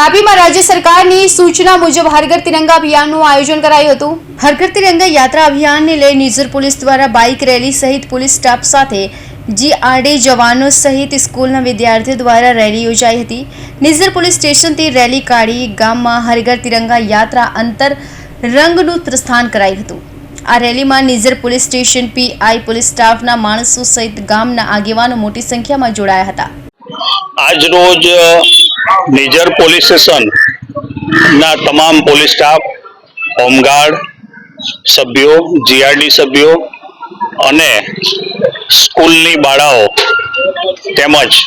તાપીમાં રાજ્ય સરકારની સૂચના મુજબ હર ઘર તિરંગા અભિયાનનું આયોજન કરાયું હતું। હર ઘર તિરંગા યાત્રા અભિયાનને લઈ નિઝર પોલીસ દ્વારા બાઇક રેલી સહિત પોલીસ સ્ટાફ સાથે જીઆરડી જવાનો સહિત સ્કૂલના વિદ્યાર્થીઓ દ્વારા રેલી યોજાઈ હતી। નિઝર પોલીસ સ્ટેશનથી રેલી કાઢી ગામમાં હર ઘર તિરંગા યાત્રા અંતર રંગનું પ્રસ્થાન કરાયું હતું। આ રેલીમાં Nizar police station PI police સ્ટાફના માણસો સહિત ગામના આગેવાનો મોટી સંખ્યામાં જોડાયા હતા। આજ રોજ નિઝર પોલીસ સ્ટેશન ના તમામ પોલીસ સ્ટાફ, હોમગાર્ડ સભ્યો, જીઆરડી સભ્યો અને સ્કૂલની બાળાઓ તેમજ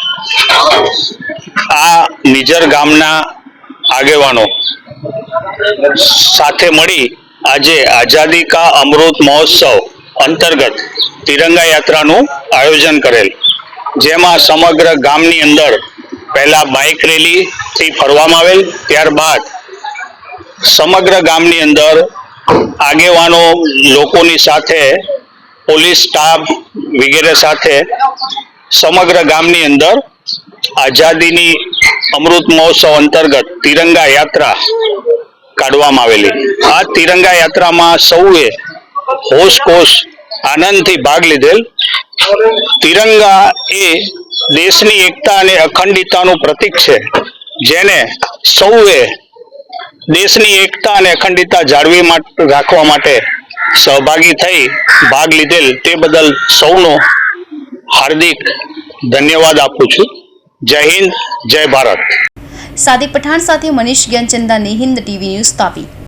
આ નિઝર ગામના આગેવાનો સાથે મળી આજે આઝાદી કા અમૃત મહોત્સવ અંતર્ગત તિરંગા યાત્રાનું આયોજન કરેલ, જેમાં સમગ્ર ગામની અંદર પહેલા બાઇક રેલીથી ફરવામાં આવેલ, ત્યારબાદ સમગ્ર ગામની અંદર આગેવાનો લોકોની સાથે પોલીસ સ્ટાફ વગેરે સાથે સમગ્ર ગામની અંદર આઝાદીની અમૃત મહોત્સવ અંતર્ગત તિરંગા યાત્રા કાઢવામાં આવેલી। આ તિરંગા યાત્રામાં સૌએ હોશ આનંદથી ભાગ લીધેલ। તિરંગા એ દેશની એકતા અને અખંડિતતાનું પ્રતીક છે, જેને સૌએ દેશની એકતા અને અખંડિતતા જાળવી રાખવા માટે સહભાગી થઈ ભાગ લીધેલ તે બદલ સૌનો હાર્દિક ધન્યવાદ આપું છું। જય હિન્દ, જય ભારત। સાદિક પઠાણ સાથે મનીષ જ્ઞાનચંદાની હિન્દ ટીવી ન્યૂઝ તાપી।